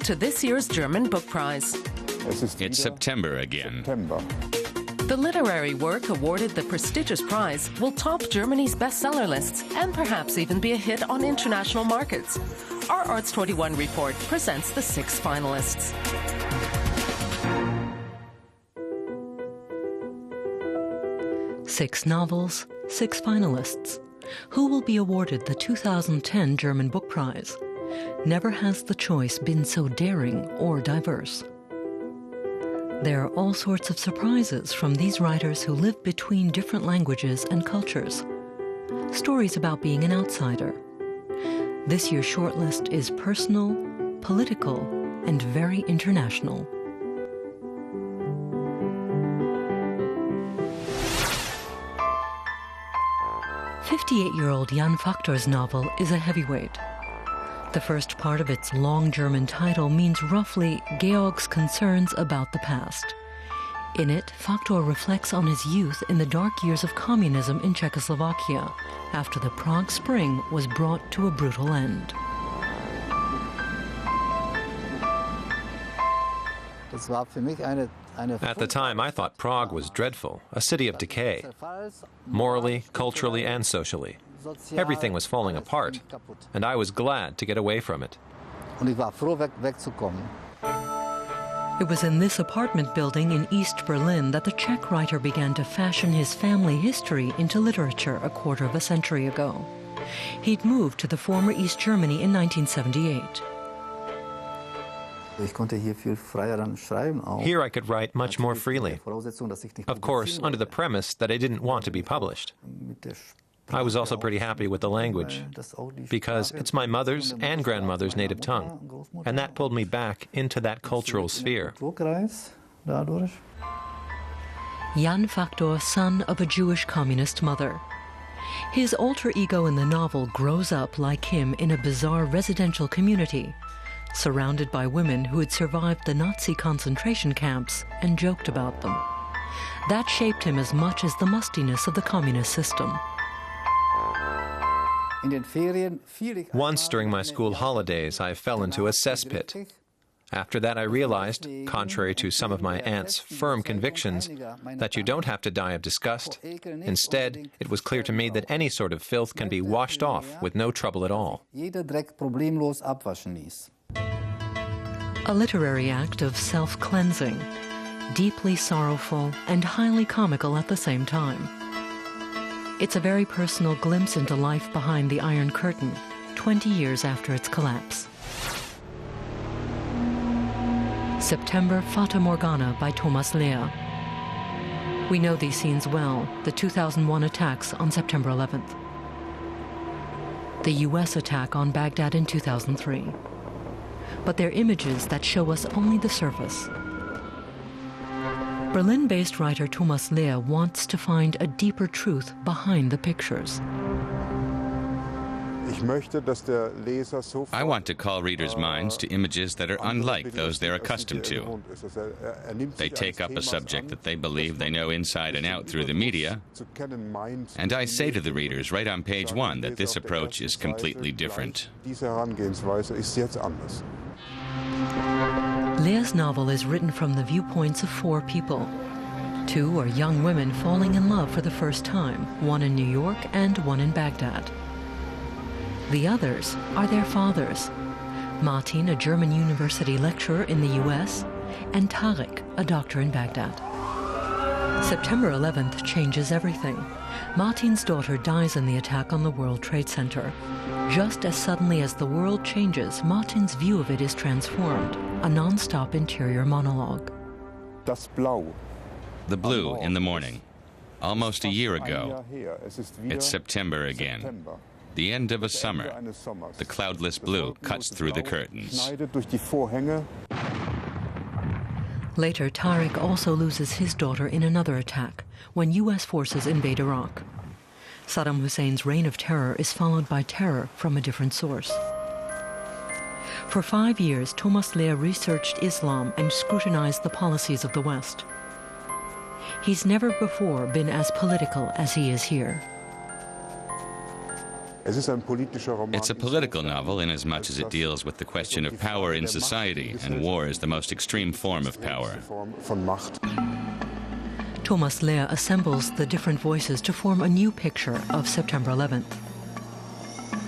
to this year's German Book Prize. It's September again. The literary work awarded the prestigious prize will top Germany's bestseller lists and perhaps even be a hit on international markets. Our Arts.21 report presents the 6 finalists. Six novels, 6 finalists. Who will be awarded the 2010 German Book Prize? Never has the choice been so daring or diverse. There are all sorts of surprises from these writers who live between different languages and cultures. Stories about being an outsider. This year's shortlist is personal, political, and very international. "58-year-old Jan Faktor's novel is a heavyweight. The first part of its long German title means roughly Georg's concerns about the past. In it, Faktor reflects on his youth in the dark years of communism in Czechoslovakia, after the Prague Spring was brought to a brutal end. At the time, I thought Prague was dreadful, a city of decay, morally, culturally, and socially. Everything was falling apart, and I was glad to get away from it. It was in this apartment building in East Berlin that the Czech writer began to fashion his family history into literature a quarter of a century ago. He'd moved to the former East Germany in 1978. Here I could write much more freely. Of course, under the premise that I didn't want to be published. I was also pretty happy with the language, because it's my mother's and grandmother's native tongue, and that pulled me back into that cultural sphere. Jan Faktor, son of a Jewish communist mother. His alter ego in the novel grows up like him in a bizarre residential community, surrounded by women who had survived the Nazi concentration camps and joked about them. That shaped him as much as the mustiness of the communist system. Once during my school holidays, I fell into a cesspit. After that, I realized, contrary to some of my aunt's firm convictions, that you don't have to die of disgust. Instead, it was clear to me that any sort of filth can be washed off with no trouble at all. A literary act of self-cleansing, deeply sorrowful and highly comical at the same time. It's a very personal glimpse into life behind the Iron Curtain, 20 years after its collapse. September Fata Morgana by Thomas Lehr. We know these scenes well, the 2001 attacks on September 11th. The US attack on Baghdad in 2003. But they're images that show us only the surface. Berlin-based writer Thomas Lehr wants to find a deeper truth behind the pictures. I want to call readers' minds to images that are unlike those they're accustomed to. They take up a subject that they believe they know inside and out through the media, and I say to the readers right on page 1 that this approach is completely different. Lehr's novel is written from the viewpoints of 4 people. 2 are young women falling in love for the first time, one in New York and one in Baghdad. The others are their fathers. Martin, a German university lecturer in the US, and Tarek, a doctor in Baghdad. September 11th changes everything. Martin's daughter dies in the attack on the World Trade Center. Just as suddenly as the world changes, Martin's view of it is transformed, a non-stop interior monologue. The blue in the morning. Almost a year ago. It's September again. The end of a summer. The cloudless blue cuts through the curtains. Later, Tarek also loses his daughter in another attack, when US forces invade Iraq. Saddam Hussein's reign of terror is followed by terror from a different source. For 5 years, Thomas Lehr researched Islam and scrutinized the policies of the West. He's never before been as political as he is here. It's a political novel inasmuch as it deals with the question of power in society, and war is the most extreme form of power. Thomas Lehr assembles the different voices to form a new picture of September 11th.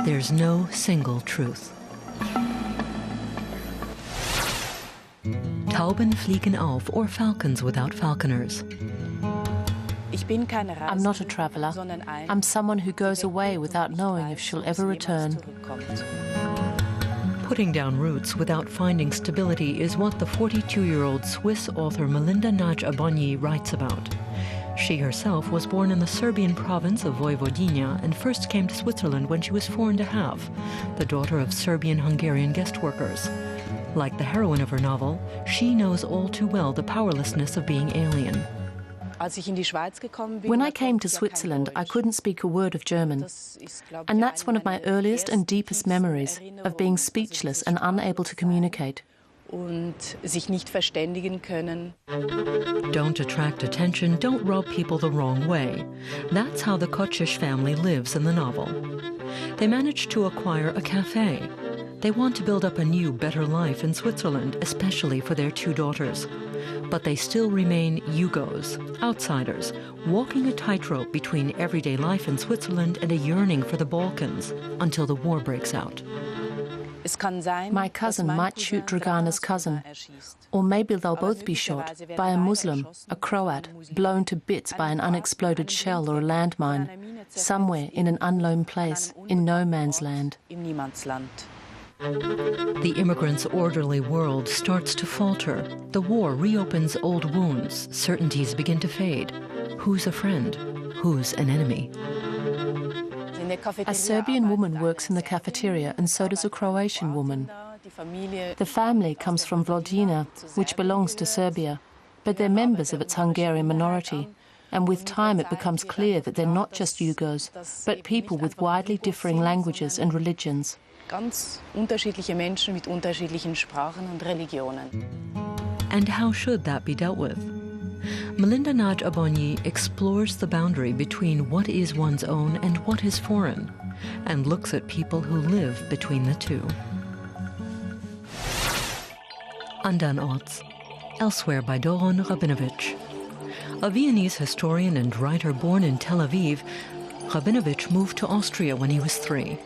There's no single truth. Tauben fliegen auf, or falcons without falconers. I'm not a traveller. I'm someone who goes away without knowing if she'll ever return. Putting down roots without finding stability is what the 42-year-old Swiss author Melinda Nadj Abonji writes about. She herself was born in the Serbian province of Vojvodina and first came to Switzerland when she was 4½, the daughter of Serbian-Hungarian guest workers. Like the heroine of her novel, she knows all too well the powerlessness of being alien. When I came to Switzerland, I couldn't speak a word of German. And that's one of my earliest and deepest memories, of being speechless and unable to communicate. Don't attract attention, don't rub people the wrong way. That's how the Kocsis family lives in the novel. They managed to acquire a cafe. They want to build up a new, better life in Switzerland, especially for their 2 daughters. But they still remain Yugos, outsiders, walking a tightrope between everyday life in Switzerland and a yearning for the Balkans until the war breaks out. My cousin might shoot Dragana's cousin. Or maybe they'll both be shot by a Muslim, a Croat, blown to bits by an unexploded shell or a landmine, somewhere in an unknown place, in no man's land. The immigrants' orderly world starts to falter. The war reopens old wounds. Certainties begin to fade. Who's a friend? Who's an enemy? A Serbian woman works in the cafeteria, and so does a Croatian woman. The family comes from Vojvodina, which belongs to Serbia, but they're members of its Hungarian minority. And with time it becomes clear that they're not just Yugos, but people with widely differing languages and religions. Ganz unterschiedliche Menschen mit unterschiedlichen Sprachen und Religionen. And how should that be dealt with? Melinda Nadj Abonji explores the boundary between what is one's own and what is foreign, and looks at people who live between the two. Andernorts, elsewhere by Doron Rabinovici. A Viennese historian and writer born in Tel Aviv, Rabinovici moved to Austria when he was 3.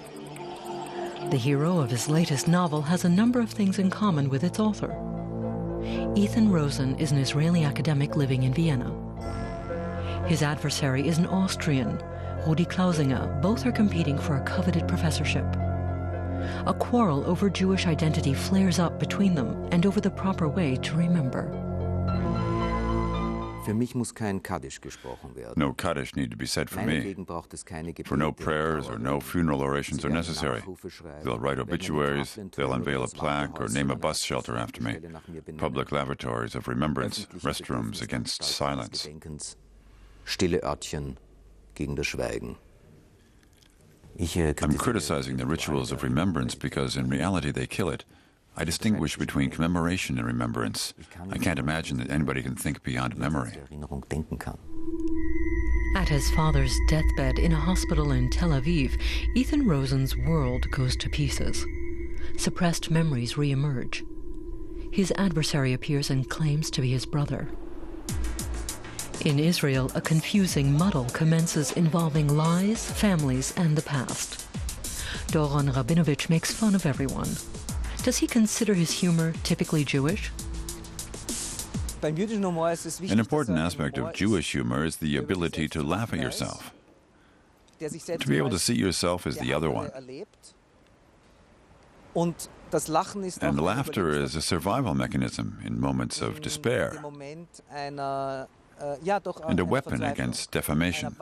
The hero of his latest novel has a number of things in common with its author. Ethan Rosen is an Israeli academic living in Vienna. His adversary is an Austrian, Rudi Klausinger. Both are competing for a coveted professorship. A quarrel over Jewish identity flares up between them and over the proper way to remember. No Kaddish need to be said for me. For no prayers or no funeral orations are necessary. They'll write obituaries, they'll unveil a plaque or name a bus shelter after me. Public lavatories of remembrance, restrooms against silence. I'm criticizing the rituals of remembrance because in reality they kill it. I distinguish between commemoration and remembrance. I can't imagine that anybody can think beyond memory. At his father's deathbed in a hospital in Tel Aviv, Ethan Rosen's world goes to pieces. Suppressed memories re-emerge. His adversary appears and claims to be his brother. In Israel, a confusing muddle commences involving lies, families, and the past. Doron Rabinovici makes fun of everyone. Does he consider his humor typically Jewish? An important aspect of Jewish humor is the ability to laugh at yourself, to be able to see yourself as the other one. And laughter is a survival mechanism in moments of despair, and a weapon against defamation.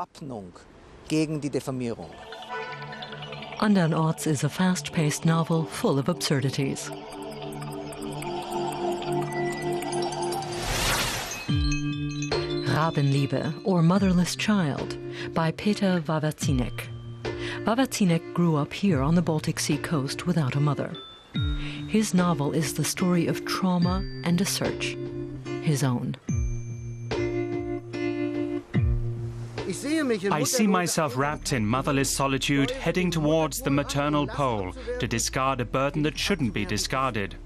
Andernorts is a fast-paced novel full of absurdities. Rabenliebe, or Motherless Child, by Peter Wawerzinek. Wawerzinek grew up here on the Baltic Sea coast without a mother. His novel is the story of trauma and a search, his own. I see myself wrapped in motherless solitude, heading towards the maternal pole to discard a burden that shouldn't be discarded.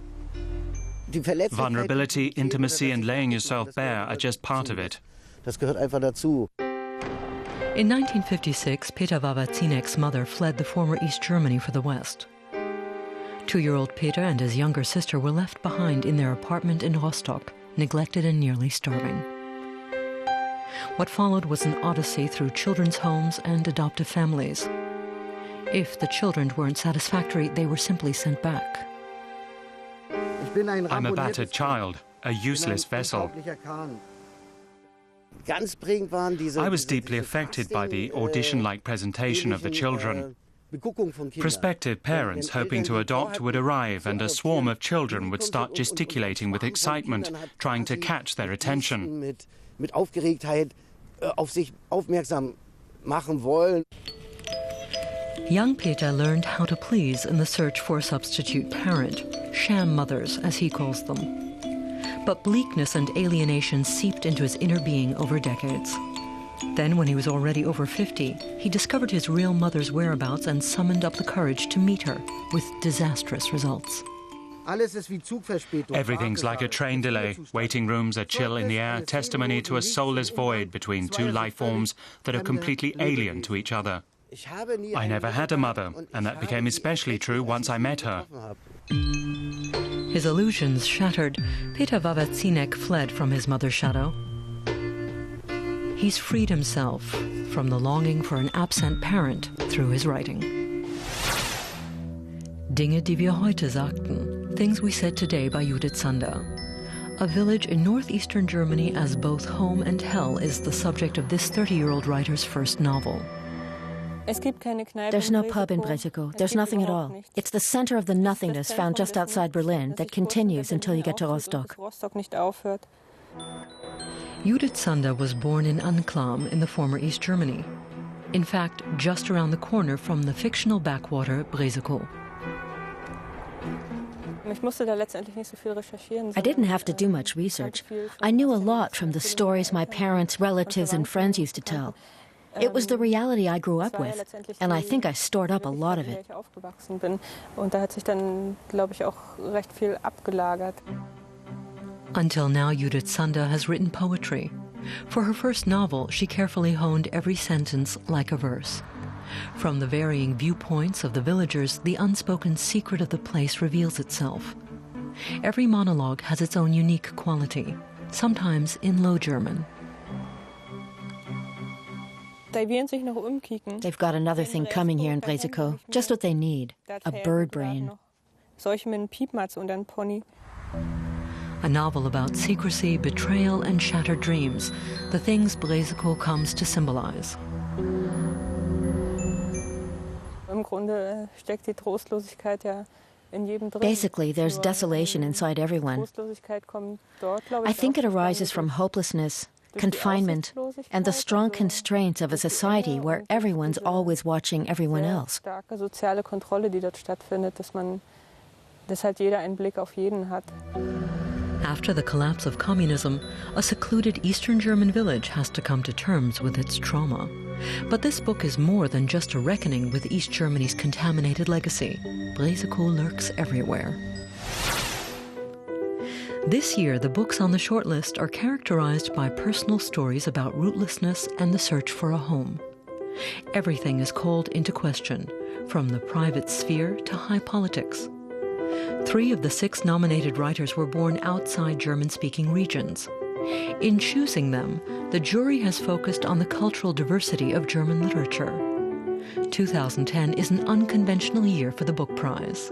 Vulnerability, intimacy, and laying yourself bare are just part of it. Das gehört einfach dazu. In 1956, Peter Wawerzynek's mother fled the former East Germany for the West. 2-year-old Peter and his younger sister were left behind in their apartment in Rostock, neglected and nearly starving. What followed was an odyssey through children's homes and adoptive families. If the children weren't satisfactory, they were simply sent back. I'm a battered child, a useless vessel. I was deeply affected by the audition-like presentation of the children. Prospective parents hoping to adopt would arrive, and a swarm of children would start gesticulating with excitement, trying to catch their attention. Young Peter learned how to please in the search for a substitute parent, sham mothers, as he calls them. But bleakness and alienation seeped into his inner being over decades. Then, when he was already over 50, he discovered his real mother's whereabouts and summoned up the courage to meet her, with disastrous results. Everything's like a train delay. Waiting rooms are chill in the air, testimony to a soulless void between two life forms that are completely alien to each other. I never had a mother, and that became especially true once I met her. His illusions shattered, Peter Wawerzinek fled from his mother's shadow. He's freed himself from the longing for an absent parent through his writing. Dinge, die wir heute sagten, Things We Said Today by Judith Zander. A village in northeastern Germany as both home and hell is the subject of this 30-year-old writer's first novel. There's no pub in Breslau. There's nothing at all. It's the center of the nothingness found just outside Berlin that continues until you get to Rostock. Judith Zander was born in Anklam in the former East Germany. In fact, just around the corner from the fictional backwater Breslau. I didn't have to do much research. I knew a lot from the stories my parents, relatives, and friends used to tell. It was the reality I grew up with, and I think I stored up a lot of it. Until now, Judith Zander has written poetry. For her first novel, she carefully honed every sentence like a verse. From the varying viewpoints of the villagers, the unspoken secret of the place reveals itself. Every monologue has its own unique quality, sometimes in Low German. They've got another thing coming here in Breslau, just what they need, a bird brain. A novel about secrecy, betrayal, and shattered dreams, the things Breslau comes to symbolize. Basically, there's desolation inside everyone. I think it arises from hopelessness, confinement, and the strong constraints of a society where everyone's always watching everyone else. After the collapse of communism, a secluded Eastern German village has to come to terms with its trauma. But this book is more than just a reckoning with East Germany's contaminated legacy. Breslau lurks everywhere. This year, the books on the shortlist are characterized by personal stories about rootlessness and the search for a home. Everything is called into question, from the private sphere to high politics. 3 of the 6 nominated writers were born outside German-speaking regions. In choosing them, the jury has focused on the cultural diversity of German literature. 2010 is an unconventional year for the book prize.